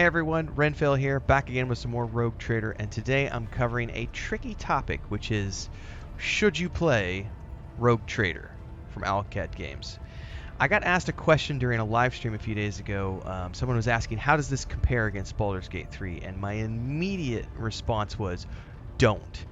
Hey everyone, Renfail here, back again with some more Rogue Trader, and today I'm covering a tricky topic, which is, should you play Rogue Trader from Owlcat Games? I got asked a question during a live stream a few days ago. Someone was asking, how does this compare against Baldur's Gate 3? And my immediate response was, don't.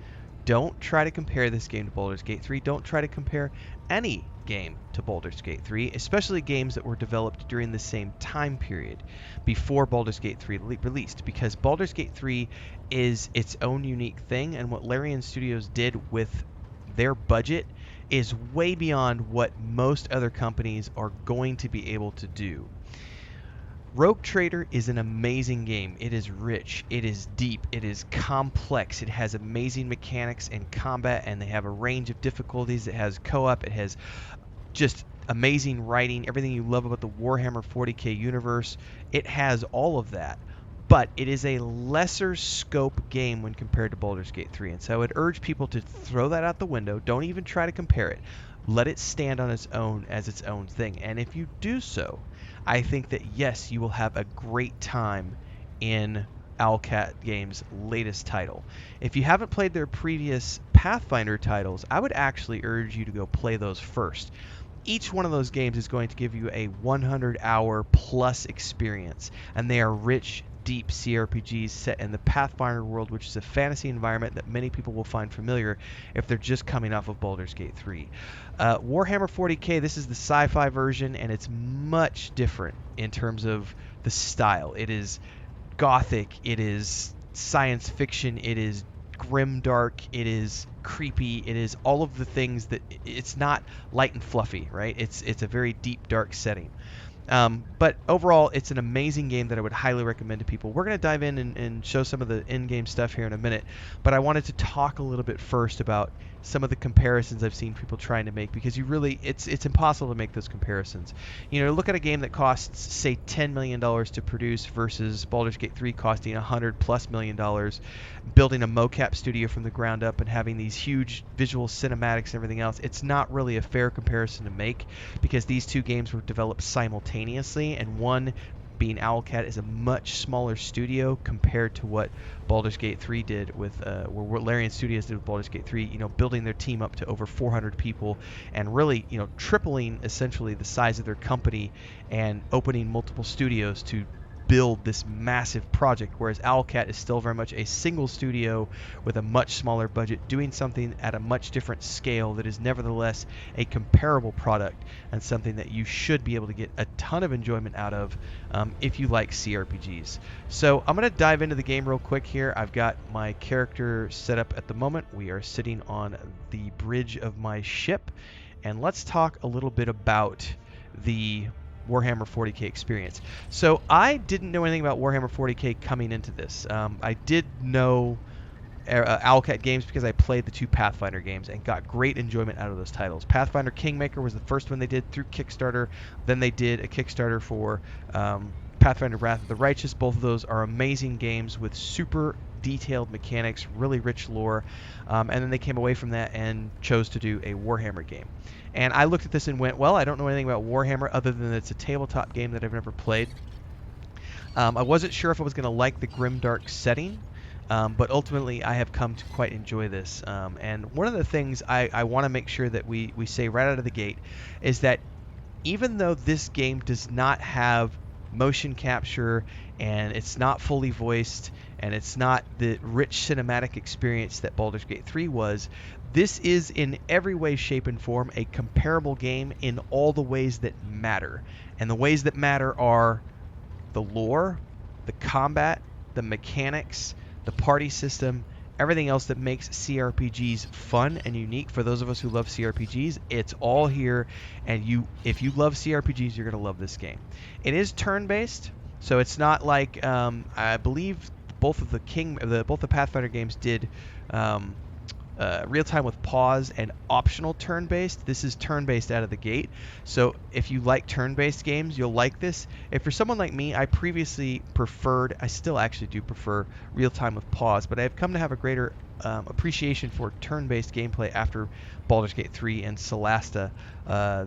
Don't try to compare this game to Baldur's Gate 3. Don't try to compare any game to Baldur's Gate 3, especially games that were developed during the same time period before Baldur's Gate 3 released, because Baldur's Gate 3 is its own unique thing, and what Larian Studios did with their budget is way beyond what most other companies are going to be able to do. Rogue Trader is an amazing game. It is rich, it is deep, it is complex, it has amazing mechanics and combat, and they have a range of difficulties. It has co-op, it has just amazing writing, everything you love about the Warhammer 40k universe. It has all of that, but it is a lesser scope game when compared to Baldur's Gate 3, and so I would urge people to throw that out the window. Don't even try to compare it. Let it stand on its own as its own thing, and if you do so, I think that yes, you will have a great time in Owlcat Games' latest title. If you haven't played their previous Pathfinder titles, I would actually urge you to go play those first. Each one of those games is going to give you a 100-hour plus experience, and they are rich, deep CRPGs set in the Pathfinder world, which is a fantasy environment that many people will find familiar if they're just coming off of Baldur's Gate 3. Warhammer 40k, this is the sci-fi version, and it's much different in terms of the style. It is gothic, it is science fiction, it is grim-dark, it is creepy, it is all of the things that it's not light and fluffy, right? It's a very deep, dark setting. But overall, it's an amazing game that I would highly recommend to people. We're going to dive in and show some of the in-game stuff here in a minute, but I wanted to talk a little bit first about some of the comparisons I've seen people trying to make, because it's impossible to make those comparisons. You know, look at a game that costs, say, $10 million to produce versus Baldur's Gate 3 costing $100+ million, building a mocap studio from the ground up and having these huge visual cinematics and everything else. It's not really a fair comparison to make, because these two games were developed simultaneously, and one, being Owlcat, is a much smaller studio compared to what Baldur's Gate 3 did with, what Larian Studios did with Baldur's Gate 3, you know, building their team up to over 400 people and really, you know, tripling essentially the size of their company and opening multiple studios to build this massive project, whereas Owlcat is still very much a single studio with a much smaller budget, doing something at a much different scale that is nevertheless a comparable product and something that you should be able to get a ton of enjoyment out of if you like CRPGs. So I'm going to dive into the game real quick here. I've got my character set up at the moment. We are sitting on the bridge of my ship, and let's talk a little bit about the Warhammer 40k experience. So I didn't know anything about Warhammer 40k coming into this. I did know Owlcat Games because I played the two Pathfinder games and got great enjoyment out of those titles. Pathfinder Kingmaker was the first one they did through Kickstarter. Then they did a Kickstarter for Pathfinder Wrath of the Righteous. Both of those are amazing games with super detailed mechanics, really rich lore, and then they came away from that and chose to do a Warhammer game. And I looked at this and went, well, I don't know anything about Warhammer other than it's a tabletop game that I've never played. I wasn't sure if I was going to like the grimdark setting, but ultimately I have come to quite enjoy this. And one of the things I want to make sure that we say right out of the gate is that even though this game does not have motion capture and it's not fully voiced and it's not the rich cinematic experience that Baldur's Gate 3 was, this is in every way, shape, and form a comparable game in all the ways that matter. And the ways that matter are the lore, the combat, the mechanics, the party system, everything else that makes CRPGs fun and unique. For those of us who love CRPGs, it's all here, and if you love CRPGs, you're going to love this game. It is turn-based, so it's not like I believe both the Pathfinder games did real time with pause and optional turn-based. This is turn-based out of the gate. So if you like turn-based games, you'll like this. If you're someone like me, I still actually do prefer real time with pause, but I've come to have a greater appreciation for turn-based gameplay after Baldur's Gate 3 and Solasta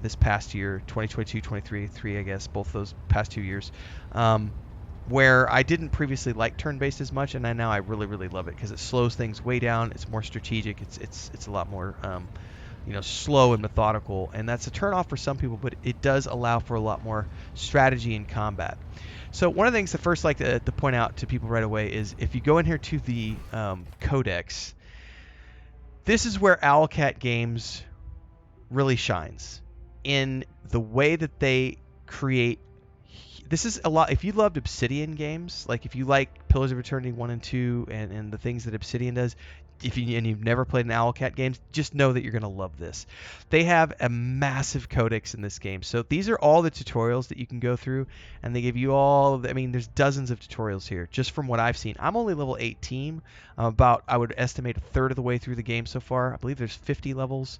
this past year, 2022, 2023, I guess, both those past 2 years. where I didn't previously like turn-based as much, and now I really, really love it because it slows things way down. It's more strategic. It's a lot more slow and methodical, and that's a turn-off for some people, but it does allow for a lot more strategy in combat. So one of the things that first like to point out to people right away is if you go in here to the Codex, this is where Owlcat Games really shines in the way that they create. This is a lot. If you loved Obsidian games, like if you like Pillars of Eternity 1 and 2 and the things that Obsidian does, and you've never played an Owlcat Games, just know that you're going to love this. They have a massive codex in this game. So these are all the tutorials that you can go through, and they give you all of the, I mean, there's dozens of tutorials here, just from what I've seen. I'm only level 18. I'm about, I would estimate, a third of the way through the game so far. I believe there's 50 levels.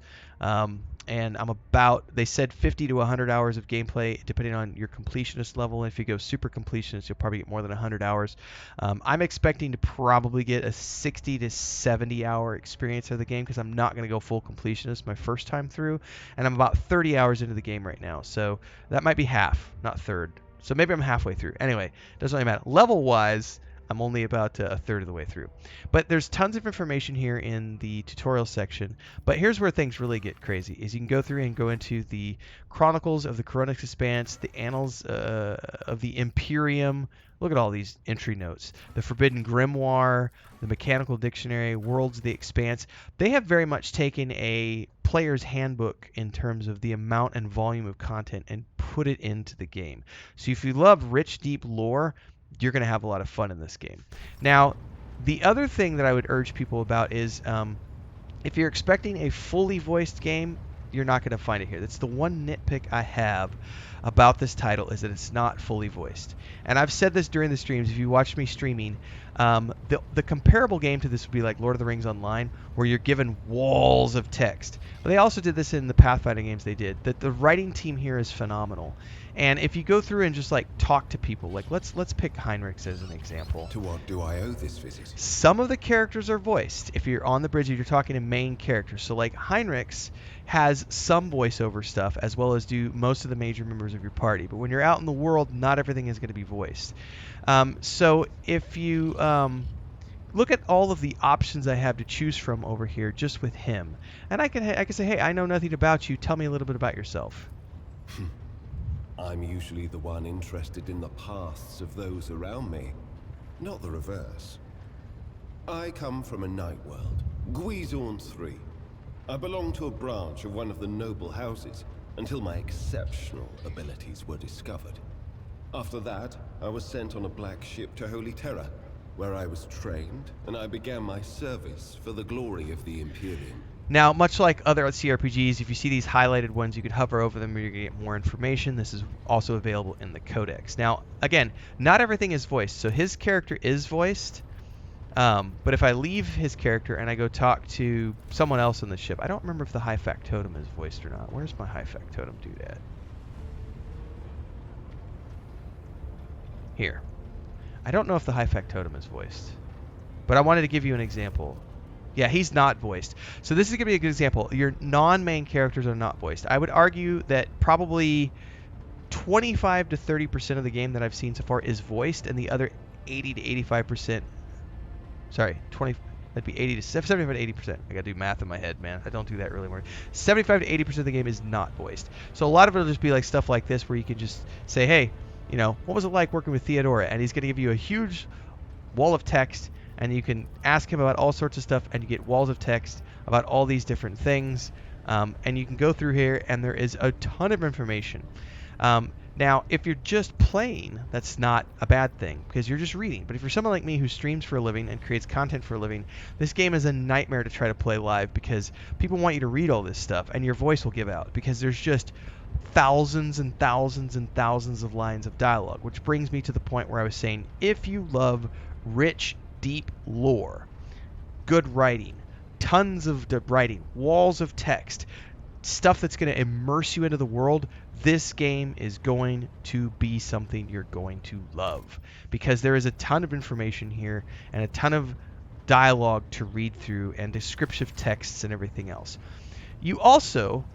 And I'm about, they said 50 to 100 hours of gameplay, depending on your completionist level. And if you go super completionist, you'll probably get more than 100 hours. I'm expecting to probably get a 60 to 70 hour experience of the game because I'm not going to go full completionist my first time through. And I'm about 30 hours into the game right now. So that might be half, not third. So maybe I'm halfway through. Anyway, doesn't really matter. Level-wise, I'm only about a third of the way through. But there's tons of information here in the tutorial section. But here's where things really get crazy, is you can go through and go into the Chronicles of the Codex Expanse, the Annals of the Imperium. Look at all these entry notes. The Forbidden Grimoire, the Mechanical Dictionary, Worlds of the Expanse. They have very much taken a player's handbook in terms of the amount and volume of content and put it into the game. So if you love rich, deep lore, you're going to have a lot of fun in this game. Now, the other thing that I would urge people about is if you're expecting a fully voiced game, you're not going to find it here. That's the one nitpick I have about this title, is that it's not fully voiced. And I've said this during the streams. If you watch me streaming, the comparable game to this would be like Lord of the Rings Online, where you're given walls of text. But they also did this in the Pathfinder games they did. That the writing team here is phenomenal. And if you go through and just like talk to people, like let's pick Heinrichs as an example. To what do I owe this visit? Some of the characters are voiced. If you're on the bridge, you're talking to main characters. So like Heinrichs has some voiceover stuff, as well as do most of the major members of your party. But when you're out in the world, not everything is going to be voiced. So if you look at all of the options I have to choose from over here, just with him, and I can say, hey, I know nothing about you. Tell me a little bit about yourself. I'm usually the one interested in the pasts of those around me, not the reverse. I come from a night world, Guizorn 3. I belong to a branch of one of the noble houses until my exceptional abilities were discovered. After that, I was sent on a black ship to Holy Terra, where I was trained, and I began my service for the glory of the Imperium. Now, much like other CRPGs, if you see these highlighted ones, you can hover over them and you're going to get more information. This is also available in the Codex. Now, again, not everything is voiced. So his character is voiced, but if I leave his character and I go talk to someone else on the ship, I don't remember if the High Factotum is voiced or not. Where's my High Factotum dude at? Here. I don't know if the High Factotum is voiced, but I wanted to give you an example. Yeah, he's not voiced. So this is going to be a good example. Your non-main characters are not voiced. I would argue that probably 25 to 30% of the game that I've seen so far is voiced, and the other 80 to 85%, sorry, 20, that'd be 80 to 75 to 80%. I got to do math in my head, man. I don't do that really more. 75 to 80% of the game is not voiced. So a lot of it will just be like stuff like this, where you can just say, hey, you know, what was it like working with Theodora? And he's going to give you a huge wall of text, and you can ask him about all sorts of stuff, and you get walls of text about all these different things. And you can go through here, and there is a ton of information. Now, if you're just playing, that's not a bad thing, because you're just reading. But if you're someone like me who streams for a living and creates content for a living, this game is a nightmare to try to play live, because people want you to read all this stuff, and your voice will give out, because there's just thousands and thousands and thousands of lines of dialogue, which brings me to the point where I was saying, if you love rich, deep lore, good writing, tons of writing, walls of text, stuff that's going to immerse you into the world, this game is going to be something you're going to love, because there is a ton of information here and a ton of dialogue to read through and descriptive texts and everything else. You also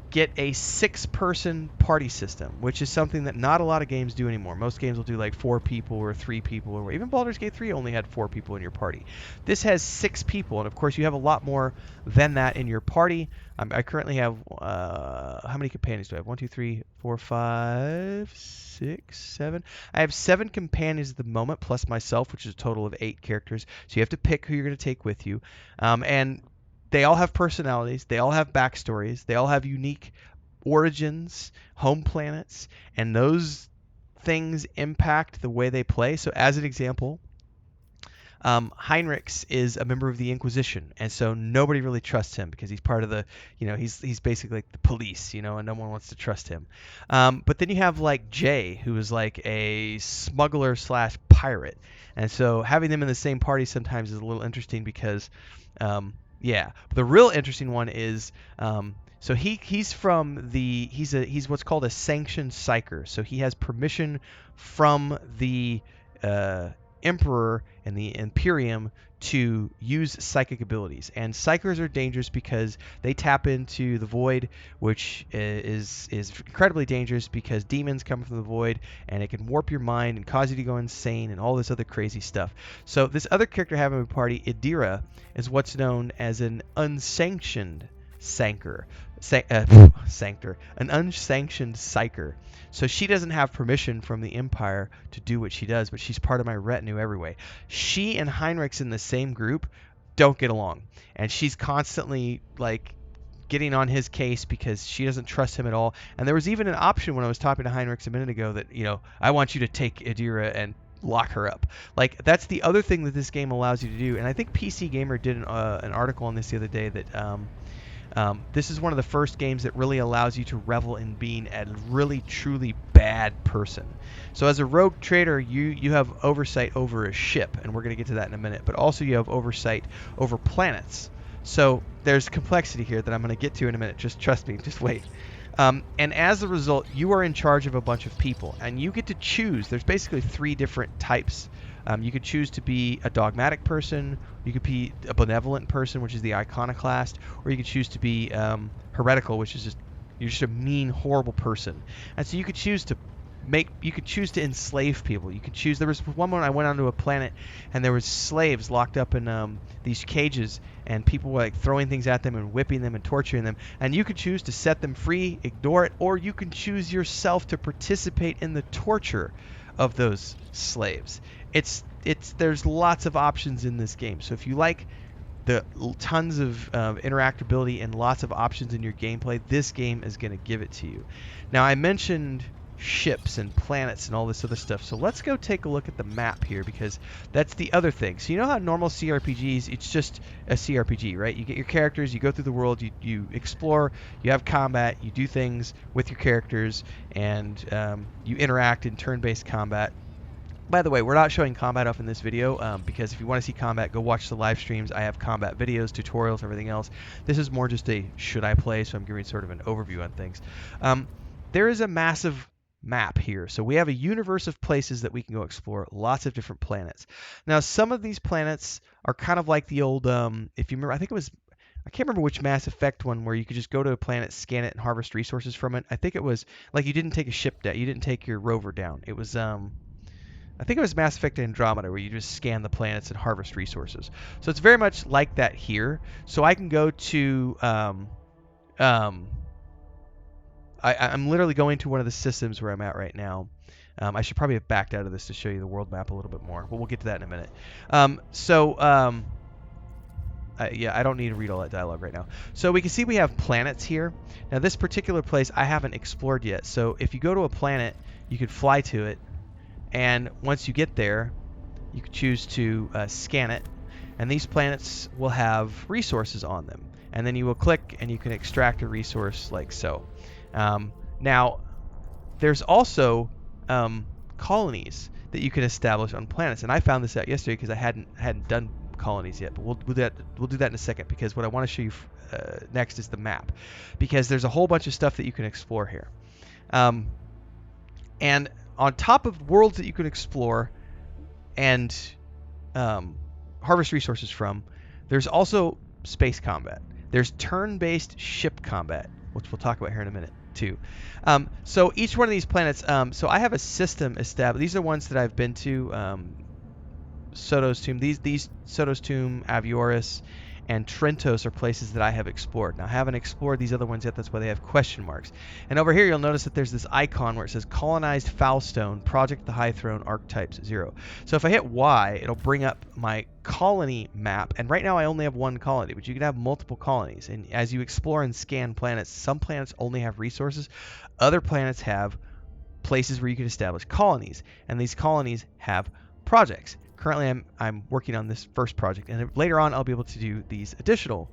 get a 6-person party system, which is something that not a lot of games do anymore. Most games will do like 4 people or 3 people, or even Baldur's Gate 3 only had 4 people in your party. This has 6 people, and of course you have a lot more than that in your party. I currently have, how many companions do I have? 1, 2, 3, 4, 5, 6, 7. I have 7 companions at the moment, plus myself, which is a total of 8 characters. So you have to pick who you're going to take with you. And they all have personalities, they all have backstories, they all have unique origins, home planets, and those things impact the way they play. So as an example, Heinrichs is a member of the Inquisition, and so nobody really trusts him because he's part of the, he's basically like the police, and no one wants to trust him. But then you have like Jay, who is like a smuggler / pirate, and so having them in the same party sometimes is a little interesting because, yeah. The real interesting one is, so he's what's called a sanctioned psyker. So he has permission from the Emperor and the Imperium to use psychic abilities. And psychers are dangerous because they tap into the void, which is incredibly dangerous because demons come from the void and it can warp your mind and cause you to go insane and all this other crazy stuff. So this other character I have in my party, Idira, is what's known as an unsanctioned sanctor, an unsanctioned psyker. So she doesn't have permission from the Empire to do what she does, but she's part of my retinue every way. She and Heinrichs in the same group don't get along, and she's constantly like getting on his case because she doesn't trust him at all. And there was even an option when I was talking to Heinrichs a minute ago that, I want you to take Idira and lock her up. Like, that's the other thing that this game allows you to do. And I think PC Gamer did an article on this the other day that this is one of the first games that really allows you to revel in being a really truly bad person. So as a rogue trader, you have oversight over a ship, and we're going to get to that in a minute, but also you have oversight over planets. So there's complexity here that I'm going to get to in a minute. Just trust me, just wait. And as a result, you are in charge of a bunch of people, and you get to choose. There's basically 3 different types. You could choose to be a dogmatic person, you could be a benevolent person, which is the iconoclast, or you could choose to be heretical, which is you're just a mean, horrible person. And so you could choose to enslave people. You could choose. There was one moment I went onto a planet, and there was slaves locked up in these cages, and people were like throwing things at them and whipping them and torturing them. And you could choose to set them free, ignore it, or you can choose yourself to participate in the torture of those slaves. There's lots of options in this game. So if you like the tons of interactability and lots of options in your gameplay, this game is going to give it to you. Now, I mentioned ships and planets and all this other stuff, so let's go take a look at the map here, because that's the other thing. So you know how normal CRPGs, it's just a CRPG, right? You get your characters, you go through the world, you explore, you have combat, you do things with your characters, and you interact in turn-based combat. By the way, we're not showing combat up in this video because if you want to see combat, go watch the live streams. I have combat videos, tutorials, everything else. This is more just a should I play, so I'm giving sort of an overview on things. There is a massive map here. So we have a universe of places that we can go explore, lots of different planets. Now, some of these planets are kind of like the old, if you remember, I can't remember which Mass Effect one where you could just go to a planet, scan it, and harvest resources from it. I think it was like you didn't take a ship down, you didn't take your rover down. It was, I think it was Mass Effect Andromeda, where you just scan the planets and harvest resources. So it's very much like that here. So I can go to, I'm literally going to one of the systems where I'm at right now. I should probably have backed out of this to show you the world map a little bit more, but we'll get to that in a minute. Yeah, I don't need to read all that dialogue right now. So we can see we have planets here. Now this particular place I haven't explored yet. So if you go to a planet, you could fly to it. And once you get there, you can choose to scan it, and these planets will have resources on them. And then you will click, and you can extract a resource like so. Now, there's also colonies that you can establish on planets, and I found this out yesterday because I hadn't done colonies yet. But we'll do that in a second, because what I want to show you next is the map, because there's a whole bunch of stuff that you can explore here. And on top of worlds that you can explore and harvest resources from, there's also space combat. There's turn-based ship combat, which we'll talk about here in a minute too. So each one of these planets, so I have a system established. These are ones that I've been to. Soto's Tomb. These Soto's Tomb, Avioris, and Trentos are places that I have explored. Now, I haven't explored these other ones yet. That's why they have question marks. And over here, you'll notice that there's this icon where it says Colonized Foulstone, Project the High Throne, Archetypes 0. So if I hit Y, it'll bring up my colony map. And right now, I only have one colony, but you can have multiple colonies. And as you explore and scan planets, some planets only have resources. Other planets have places where you can establish colonies. And these colonies have projects. Currently, I'm working on this first project, and later on I'll be able to do these additional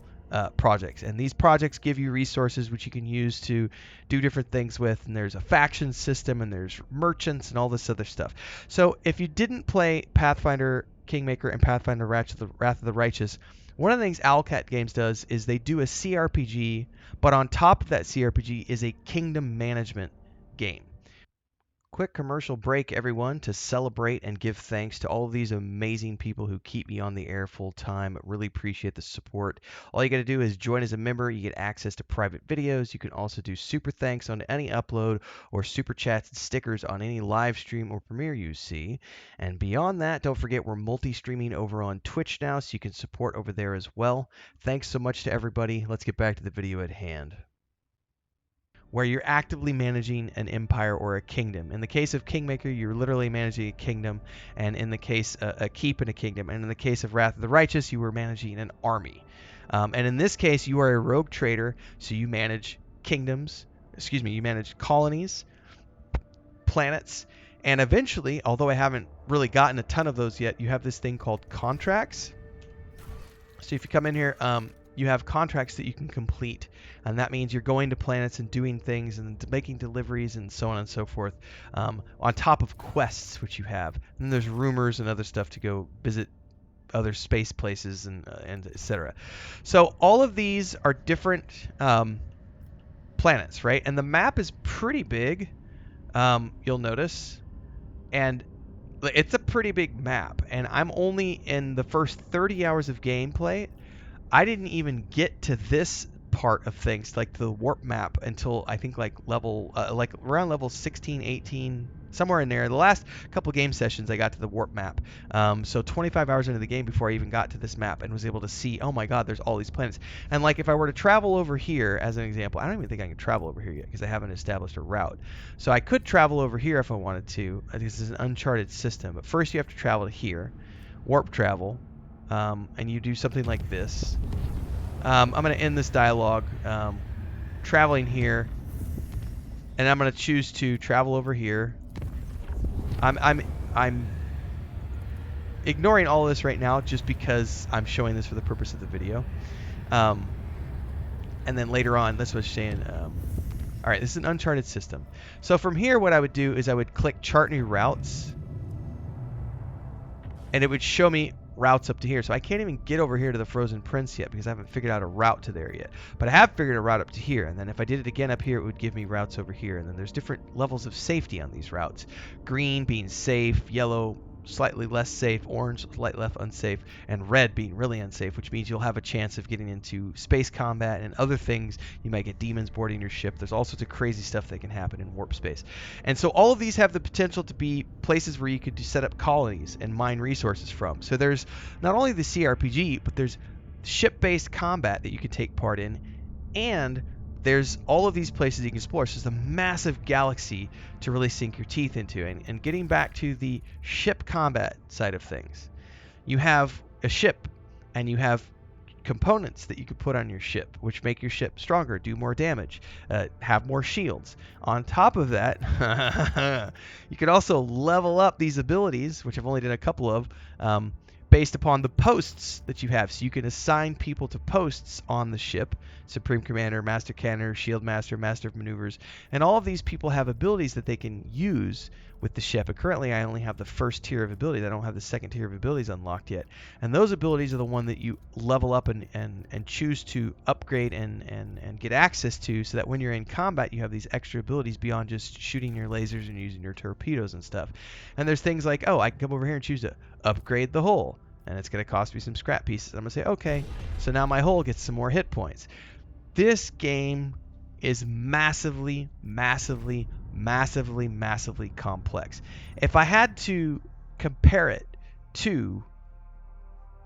projects. And these projects give you resources which you can use to do different things with. And there's a faction system, and there's merchants, and all this other stuff. So if you didn't play Pathfinder Kingmaker and Pathfinder Wrath of the Righteous, one of the things Owlcat Games does is they do a CRPG, but on top of that CRPG is a kingdom management game. Quick commercial break, everyone, to celebrate and give thanks to all of these amazing people who keep me on the air full time. Really appreciate the support. All you got to do is join as a member. You get access to private videos. You can also do super thanks on any upload, or super chats and stickers on any live stream or premiere you see. And beyond that, don't forget we're multi-streaming over on Twitch now, so you can support over there as well. Thanks so much to everybody. Let's get back to the video at hand, where you're actively managing an empire or a kingdom. In the case of Kingmaker, you're literally managing a kingdom, and in the case a keep in a kingdom, and in the case of Wrath of the Righteous, you were managing an army. And in this case, you are a rogue trader, so you manage kingdoms, you manage colonies, planets, and eventually, although I haven't really gotten a ton of those yet, you have this thing called contracts. So if you come in here, you have contracts that you can complete, and that means you're going to planets and doing things and making deliveries and so on and so forth, on top of quests which you have. And then there's rumors and other stuff to go visit other space places and etc. So all of these are different planets, right? And the map is pretty big, you'll notice, and it's a pretty big map. And I'm only in the first 30 hours of gameplay. I didn't even get to this part of things, like the warp map, until I think like around level 16, 18, somewhere in there. The last couple game sessions I got to the warp map. So 25 hours into the game before I even got to this map and was able to see, oh my god, there's all these planets. And like if I were to travel over here as an example, I don't even think I can travel over here yet because I haven't established a route. So I could travel over here if I wanted to. This is an uncharted system, but first you have to travel to here, warp travel. And you do something like this. I'm going to end this dialogue traveling here, and I'm going to choose to travel over here. I'm ignoring all of this right now just because I'm showing this for the purpose of the video. And then later on, that's what I'm saying. All right, this is an uncharted system. So from here, what I would do is I would click Chart New Routes, and it would show me routes up to here. So I can't even get over here to the Frozen Prince yet because I haven't figured out a route to there yet. But I have figured a route up to here, and then if I did it again up here, it would give me routes over here. And then there's different levels of safety on these routes. Green being safe, yellow slightly less safe, orange slightly less unsafe, and red being really unsafe, which means you'll have a chance of getting into space combat and other things. You might get demons boarding your ship. There's all sorts of crazy stuff that can happen in warp space. And so all of these have the potential to be places where you could set up colonies and mine resources from. So there's not only the CRPG, but there's ship-based combat that you can take part in, and there's all of these places you can explore. So it's a massive galaxy to really sink your teeth into. And getting back to the ship combat side of things, you have a ship and you have components that you can put on your ship, which make your ship stronger, do more damage, have more shields. On top of that, you can also level up these abilities, which I've only done a couple of, based upon the posts that you have. So you can assign people to posts on the ship: Supreme Commander, Master Cannoner, Shield Master, Master of Maneuvers, and all of these people have abilities that they can use with the ship. But currently I only have the first tier of abilities. I don't have the second tier of abilities unlocked yet. And those abilities are the one that you level up and choose to upgrade and get access to, so that when you're in combat you have these extra abilities beyond just shooting your lasers and using your torpedoes and stuff. And there's things like, oh, I can come over here and choose to upgrade the hull, and it's going to cost me some scrap pieces. I'm going to say, okay, so now my hull gets some more hit points. This game is massively, massively, massively, massively complex. If I had to compare it to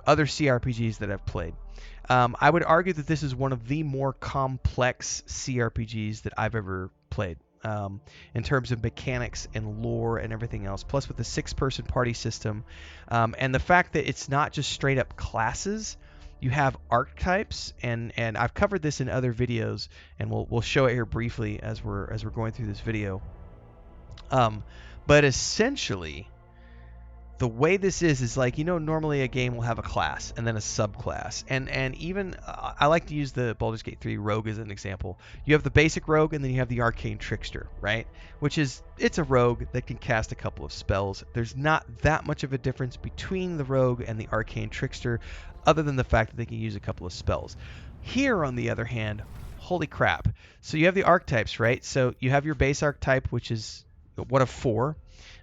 other CRPGs that I've played, I would argue that this is one of the more complex CRPGs that I've ever played, in terms of mechanics and lore and everything else. Plus, with the 6-person party system, and the fact that it's not just straight up classes. You have archetypes, and I've covered this in other videos, and we'll show it here briefly as we're going through this video. But essentially, the way this is like, normally a game will have a class and then a subclass, and even I like to use the Baldur's Gate 3 rogue as an example. You have the basic rogue, and then you have the arcane trickster, right? It's a rogue that can cast a couple of spells. There's not that much of a difference between the rogue and the arcane trickster, other than the fact that they can use a couple of spells. Here, on the other hand, holy crap. So you have the archetypes, right? So you have your base archetype, which is one of 4.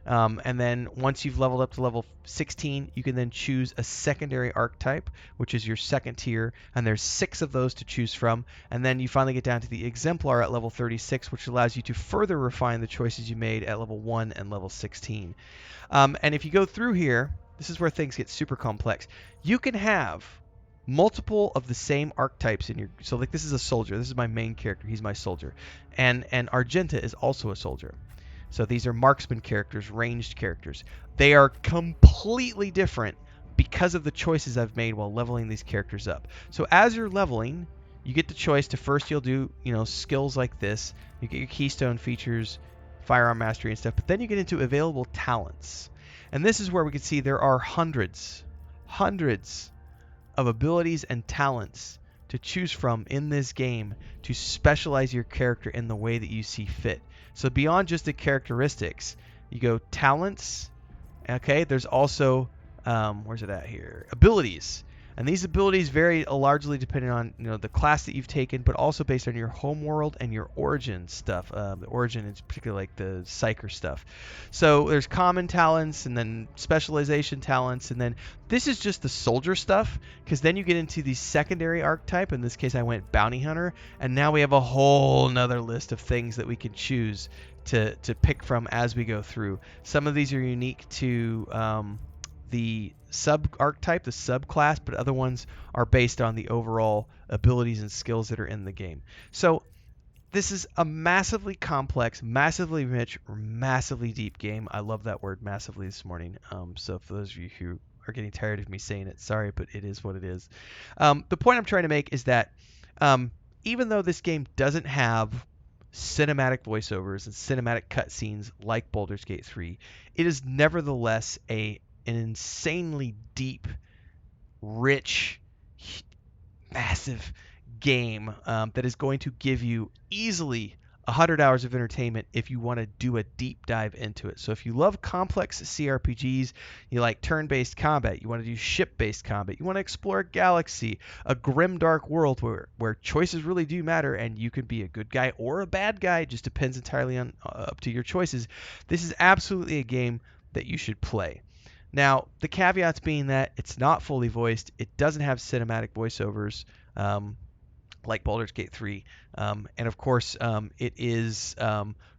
And then once you've leveled up to level 16, you can then choose a secondary archetype, which is your second tier, and there's 6 of those to choose from. And then you finally get down to the exemplar at level 36, which allows you to further refine the choices you made at level 1 and level 16. And if you go through here, this is where things get super complex. You can have multiple of the same archetypes in your... So like, this is a soldier. This is my main character. He's my soldier. And Argenta is also a soldier. So these are marksman characters, ranged characters. They are completely different because of the choices I've made while leveling these characters up. So as you're leveling, you get the choice to first you'll do, skills like this. You get your keystone features, firearm mastery and stuff, but then you get into available talents. And this is where we can see there are hundreds of abilities and talents to choose from in this game to specialize your character in the way that you see fit. So beyond just the characteristics, you go talents. Okay, there's also where's it at here? Abilities. And these abilities vary largely depending on the class that you've taken, but also based on your home world and your origin stuff. The origin is particularly like the psyker stuff. So there's common talents, and then specialization talents, and then this is just the soldier stuff, because then you get into the secondary archetype. In this case, I went bounty hunter, and now we have a whole nother list of things that we can choose to pick from as we go through. Some of these are unique to the sub-archetype, the subclass, but other ones are based on the overall abilities and skills that are in the game. So this is a massively complex, massively rich, or massively deep game. I love that word, massively, this morning. So for those of you who are getting tired of me saying it, sorry, but it is what it is. The point I'm trying to make is that even though this game doesn't have cinematic voiceovers and cinematic cutscenes like Baldur's Gate 3, it is nevertheless an insanely deep, rich, massive game that is going to give you easily 100 hours of entertainment if you want to do a deep dive into it. So if you love complex CRPGs, you like turn-based combat, you want to do ship-based combat, you want to explore a galaxy, a grimdark world where choices really do matter, and you can be a good guy or a bad guy, it just depends entirely on up to your choices. This is absolutely a game that you should play. Now, the caveats being that it's not fully voiced, it doesn't have cinematic voiceovers like Baldur's Gate 3, and of course, it is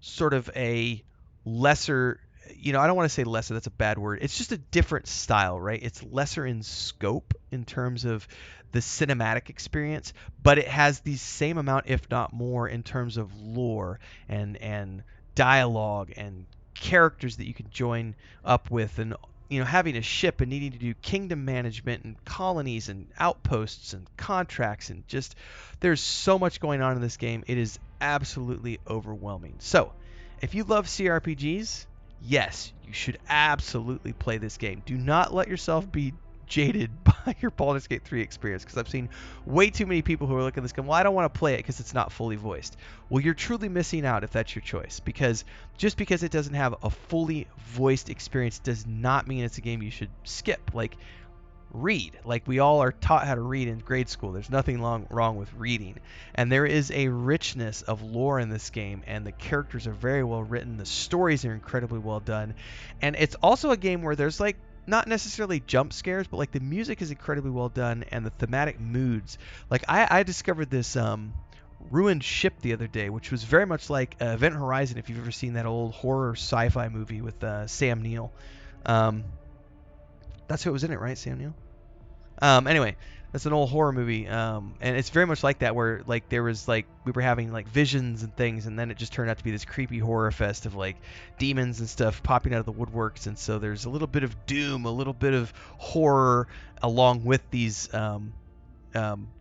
sort of a lesser, I don't want to say lesser, that's a bad word. It's just a different style, right? It's lesser in scope in terms of the cinematic experience, but it has the same amount, if not more, in terms of lore and dialogue and characters that you can join up with, and having a ship and needing to do kingdom management and colonies and outposts and contracts, and just there's so much going on in this game. It is absolutely overwhelming. So if you love CRPGs, yes, you should absolutely play this game. Do not let yourself be jaded by your Baldur's Gate 3 experience, because I've seen way too many people who are looking at this game, well, I don't want to play it because it's not fully voiced. Well, you're truly missing out if that's your choice, because just because it doesn't have a fully voiced experience does not mean it's a game you should skip. Like, read. Like, we all are taught how to read in grade school. There's nothing wrong with reading. And there is a richness of lore in this game, and the characters are very well written. The stories are incredibly well done. And it's also a game where there's like not necessarily jump scares, but like the music is incredibly well done, and the thematic moods. Like I discovered this ruined ship the other day, which was very much like Event Horizon, if you've ever seen that old horror sci-fi movie with Sam Neill. That's who was in it, right? Sam Neill? Anyway, that's an old horror movie, and it's very much like that, where like there was like we were having like visions and things, and then it just turned out to be this creepy horror fest of like demons and stuff popping out of the woodworks, and so there's a little bit of doom, a little bit of horror, along with these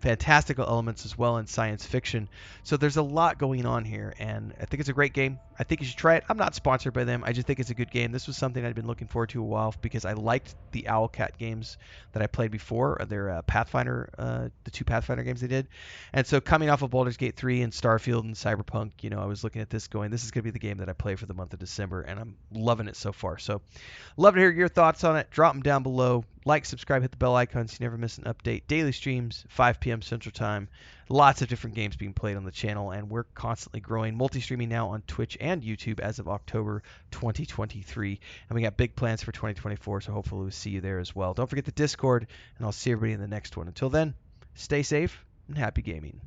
fantastical elements as well in science fiction. So there's a lot going on here, and I think it's a great game. I think you should try it. I'm not sponsored by them. I just think it's a good game. This was something I'd been looking forward to a while because I liked the Owlcat games that I played before, their Pathfinder, the 2 Pathfinder games they did. And so coming off of Baldur's Gate 3 and Starfield and Cyberpunk, I was looking at this going, this is going to be the game that I play for the month of December, and I'm loving it so far. So love to hear your thoughts on it. Drop them down below. Like, subscribe, hit the bell icon so you never miss an update. Daily streams, 5 p.m. Central Time. Lots of different games being played on the channel, and we're constantly growing. Multi-streaming now on Twitch and YouTube as of October 2023. And we got big plans for 2024, so hopefully we'll see you there as well. Don't forget the Discord, and I'll see everybody in the next one. Until then, stay safe and happy gaming.